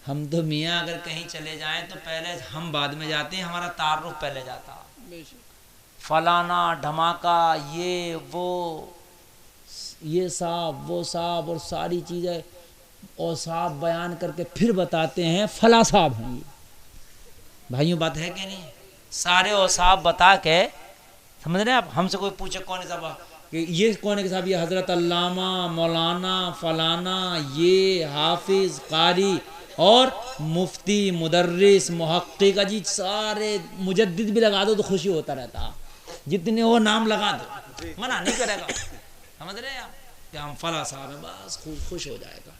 हम तो मियाँ अगर कहीं चले जाएं तो पहले हम बाद में जाते हैं, हमारा तारुफ पहले जाता। फलाना धमाका ये साहब वो साहब और सारी चीज़ें और साहब बयान करके फिर बताते हैं फला साहब हैं ये। भाइयों बात है कि नहीं? सारे और साहब बता के, समझ रहे हैं आप? हमसे कोई पूछे कौन है साहब, कि ये कौन है साहब, ये हज़रत अल्लामा मौलाना फलाना, ये हाफिज़ कारी और मुफ्ती मुदर्रिस मुहक्किक, जी सारे मुजद्दिद भी लगा दो तो खुशी होता रहता, जितने वो नाम लगा दो, मना नहीं करेगा। समझ रहे हैं आप कि हम फला साहब हैं, बस खुश हो जाएगा।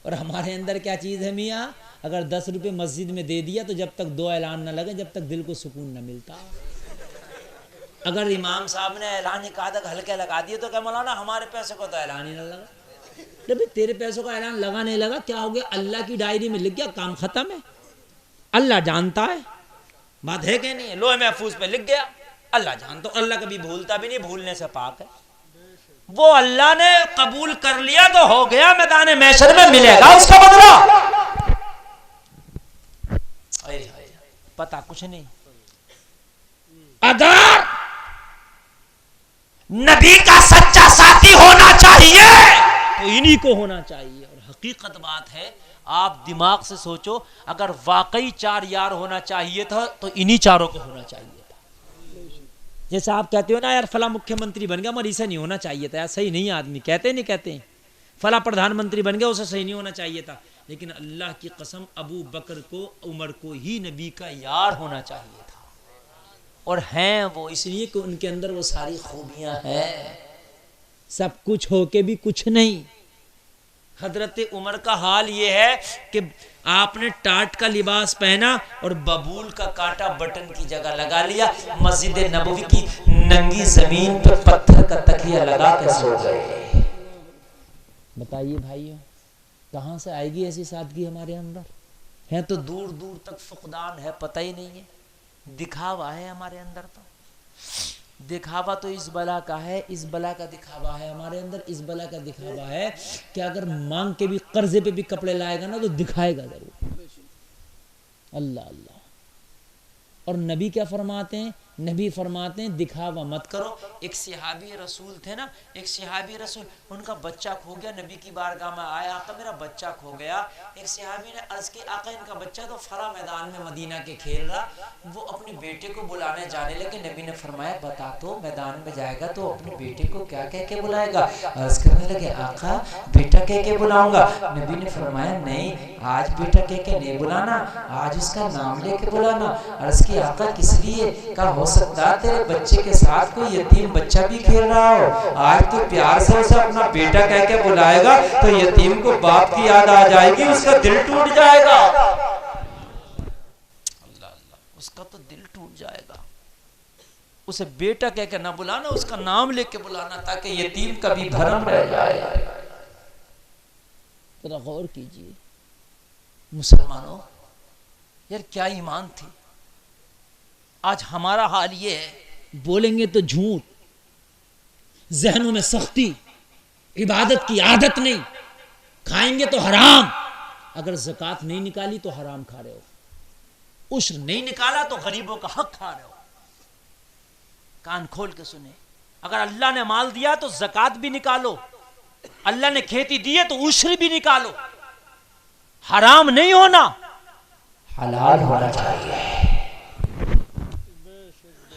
और हमारे अंदर क्या चीज़ है मियाँ, अगर 10 रुपये मस्जिद में दे दिया तो जब तक दो ऐलान न लगे, जब तक दिल को सुकून न मिलता। अगर इमाम साहब ने ऐलान कहा था हल्के लगा दिए तो क्या मौलाना हमारे पैसे को तो ऐलान ही न लगा। भाई तेरे पैसों का ऐलान लगा नहीं लगा क्या हो गया, अल्लाह की डायरी में लिख गया, काम खत्म है। अल्लाह जानता है, बात है कि नहीं है? लोहे महफूज पे लिख गया, अल्लाह जानता, अल्लाह कभी भूलता भी नहीं, भूलने से पाक है। वो अल्लाह ने कबूल कर लिया तो हो गया, मैदान महशर में मिलेगा उसका बदला। पता कुछ नहीं। अगर नबी का सच्चा साथी होना चाहिए तो इन्हीं को होना चाहिए। और हकीकत बात है, आप दिमाग से सोचो, अगर वाकई 4 यार होना चाहिए था तो इन्हीं चारों को होना चाहिए था। जैसे आप कहते हो ना यार फला मुख्यमंत्री बन गया, मगर इसे नहीं होना चाहिए था यार, सही नहीं आदमी, कहते नहीं कहते? फला प्रधानमंत्री बन गया, उसे सही नहीं होना चाहिए था। लेकिन अल्लाह की कसम अबू बकर को, उमर को ही नबी का यार होना चाहिए था। और हैं वो इसलिए कि उनके अंदर वो सारी खूबियां हैं, सब कुछ होके भी कुछ नहीं। हजरत उमर का हाल ये है कि आपने टाट का लिबास पहना और बबूल का कांटा बटन की जगह लगा लिया, मस्जिद नबवी की नंगी जमीन पर पत्थर का तकिया लगा के सो गए। बताइए भाइयों, कहां से आएगी ऐसी सादगी हमारे अंदर? है तो दूर दूर तक फुकदान है, पता ही नहीं है। दिखावा है हमारे अंदर, तो दिखावा तो इस बला का है, इस बला का दिखावा है हमारे अंदर। इस बला का दिखावा है कि अगर मांग के भी कर्जे पे भी कपड़े लाएगा ना तो दिखाएगा जरूर। अल्लाह अल्लाह। और नबी क्या फरमाते हैं? नबी फरमाते हैं दिखावा मत करो। एक सहाबी रसूल थे ना, एक सहाबी रसूल, उनका बच्चा खो गया, नबी की बारगाह में आया, आका मेरा बच्चा खो गया। एक सहाबी ने अर्ज की, आका इनका बच्चा तो फला मैदान में मदीना के खेल रहा। वो अपने बेटे को बुलाने जाने लगे, नबी ने फरमाया बता तो मैदान में जाएगा तो अपने बेटे को क्या कह के बुलाएगा? अर्ज करने लगे आका बेटा कह के बुलाऊंगा। नबी ने फरमाया नहीं, आज बेटा कह के नहीं बुलाना, आज उसका नाम लेके बुलाना। अर्ज की आका किस लिए? का हो सकता है तेरे बच्चे के साथ कोई यतीम बच्चा भी खेल रहा हो, आज तो प्यार से उसे अपना बेटा कह के बुलाएगा तो यतीम को बाप की याद आ जाएगी, उसका दिल टूट जाएगा। अल्लाह अल्लाह, उसका तो दिल टूट जाएगा। उसे बेटा कह के ना बुलाना, उसका नाम लेके बुलाना, ताकि यतीम का भी भरम रह जाए। जरा गौर कीजिए मुसलमानों, यार क्या ईमान थी। आज हमारा हाल ये है, बोलेंगे तो झूठ, जहनों में सख्ती, इबादत की आदत नहीं, खाएंगे तो हराम। अगर ज़कात नहीं निकाली तो हराम खा रहे हो, उश्र नहीं निकाला तो गरीबों का हक खा रहे हो। कान खोल के सुने, अगर अल्लाह ने माल दिया तो ज़कात भी निकालो, अल्लाह ने खेती दी है तो उश्र भी निकालो। हराम नहीं होना, हलाल होना चाहिए।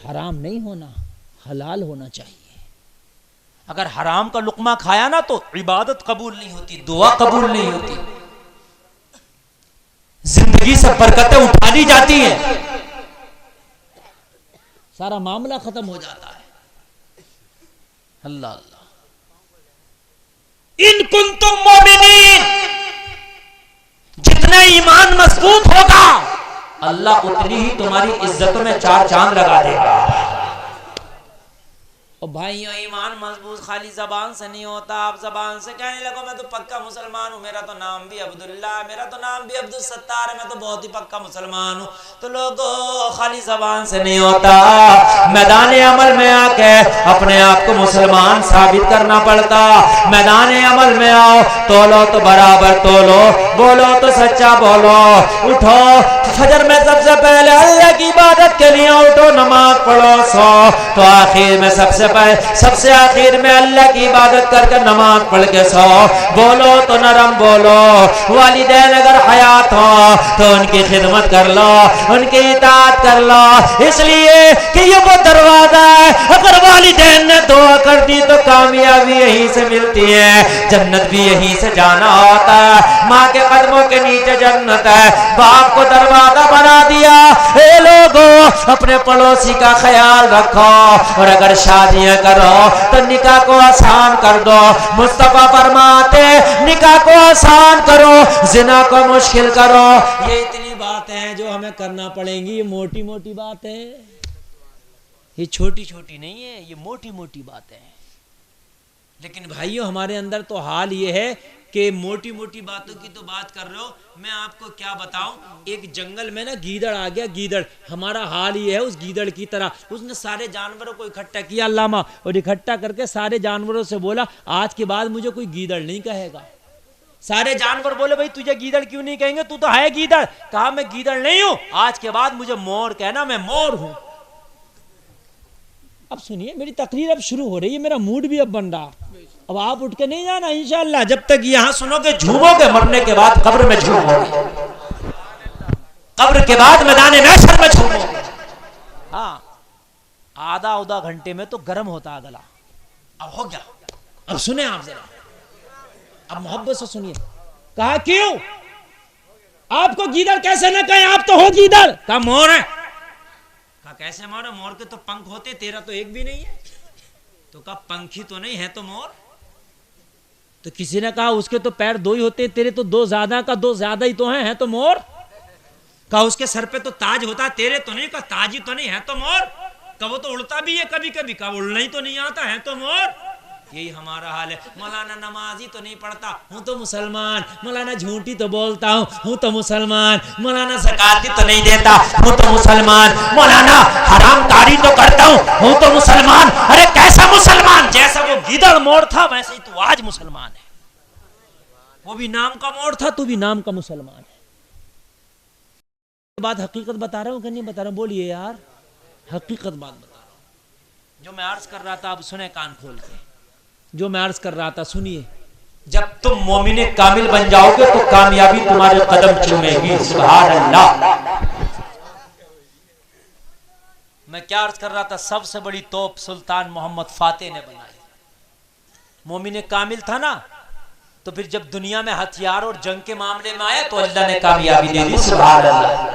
हराम नहीं होना, हलाल होना चाहिए। अगर हराम का लुकमा खाया ना तो इबादत कबूल नहीं होती, दुआ कबूल नहीं होती, जिंदगी से बरकतें उठा ली जाती हैं, सारा मामला खत्म हो जाता है। अल्लाह अल्लाह। इन कुंतुम मोमिनीन, जितना ईमान मजबूत होगा अल्लाह उतनी ही तुम्हारी इज्जतों में 4 चांद लगा देगा। और भाइयों ईमान मजबूत खाली जबान से नहीं होता। आप जबान से कहने लगो मैं तो पक्का मुसलमान हूँ, मेरा तो नाम भी अब्दुल्ला, मेरा तो नाम भी अब्दुल सत्तार है, मैं तो बहुत ही पक्का मुसलमान हूँ, तो लोगों खाली जबान से नहीं होता। मैदान अमल में आके अपने आप को मुसलमान साबित करना पड़ता। मैदान अमल में आओ, तोलो तो बराबर तोलो, बोलो तो सच्चा बोलो। उठो फजर में सबसे पहले अल्लाह की इबादत के लिए उठो, नमाज पढ़ो, सो तो आखिर में सबसे आखिर में अल्लाह की इबादत करके नमाज पढ़ के सो। बोलो तो नरम बोलो। वालिदैन अगर हयात हो तो उनकी खिदमत कर लो, उनकी इताअत कर लो, इसलिए कि ये वो दरवाजा है, अगर वालिदैन ने दुआ कर दी तो कामयाबी यहीं से मिलती है, जन्नत भी यहीं से जाना होता है। माँ के कदमों के नीचे जन्नत है, बाप को दरवाजा बना दिया। ए लोगों अपने पड़ोसी का ख्याल रखो, और अगर शादियां करो तो निकाह को आसान कर दो। मुस्तफा फरमाते निकाह को आसान करो, जिना को मुश्किल करो। ये इतनी बातें हैं जो हमें करना पड़ेंगी। ये मोटी मोटी बात है, ये छोटी छोटी नहीं है, ये मोटी मोटी बातें हैं। लेकिन भाइयों हमारे अंदर तो हाल ये है कि मोटी मोटी बातों की तो बात कर रहे हो, मैं आपको क्या बताऊं। एक जंगल में ना गीदड़ आ गया, गीदड़। हमारा हाल ये है उस गीदड़ की तरह। उसने सारे जानवरों को इकट्ठा किया अल्लामा, और इकट्ठा करके सारे जानवरों से बोला आज के बाद मुझे कोई गीदड़ नहीं कहेगा। सारे जानवर बोले भाई तुझे गीदड़ क्यों नहीं कहेंगे, तू तो है गीदड़। कहा मैं गीदड़ नहीं हूं, आज के बाद मुझे मोर कहना, मैं मोर हूं। अब सुनिए मेरी तकरीर अब शुरू हो रही है, मेरा मूड भी अब बन रहा। अब आप उठ के नहीं जाना इंशाअल्लाह, जब तक यहां सुनोगे झूमोगे, मरने के बाद कब्र में झूमोगे, कब्र के बाद मैदान महशर में झूमोगे। हाँ आधा घंटे में तो गर्म होता है गला। अब हो गया, अब सुने आप जरा, अब मोहब्बत से सुनिए। कहा क्यों आपको गीदड़ कैसे न कहे, आप तो हो गीदड़। कहा मोर है। कहा कैसे मोर है, मोर के तो पंख होते, तेरा तो एक भी नहीं है। तो कहा पंखी तो नहीं है तो मोर। तो किसी ने कहा उसके तो पैर दो ही होते, तेरे तो दो ज्यादा, का दो ज्यादा ही तो है तो मोर। कहा उसके सर पे तो ताज होता, तेरे तो नहीं, का ताज ही तो नहीं है तो मोर। कहा वो तो उड़ता भी है कभी कभी, कहा उड़ना ही तो नहीं आता है तो मोर। यही हमारा हाल है। मौलाना नमाज ही तो नहीं पढ़ता, हूं तो मुसलमान। मौलाना झूठी तो बोलता हूं तो मुसलमान। मौलाना ज़कात तो नहीं देता, हूं तो मुसलमान। मौलाना हरामकारी तो करता हूं तो मुसलमान। अरे कैसा मुसलमान, जैसा वो गीदड़ मोर था वैसे ही तू आज मुसलमान है। वो भी नाम का मोर था, तू भी नाम का मुसलमान है। बात हकीकत बता रहा हूं कि नहीं बता रहा हूं, बोलिए यार, हकीकत बात बता रहा हूं। जो मैं अर्ज कर रहा था, अब सुने कान खोल के, जो मैं अर्ज कर रहा था सुनिए। जब तुम मोमिने कामिल बन जाओगे तो कामयाबी तुम्हारे कदम चूमेगी। सुभान अल्लाह। मैं क्या अर्ज कर रहा था, सबसे बड़ी तोप सुल्तान मोहम्मद फातेह ने बनाई। मोमिने कामिल था ना, तो फिर जब दुनिया में हथियार और जंग के मामले में आया तो अल्लाह ने कामयाबी दे दी। सुभान अल्लाह।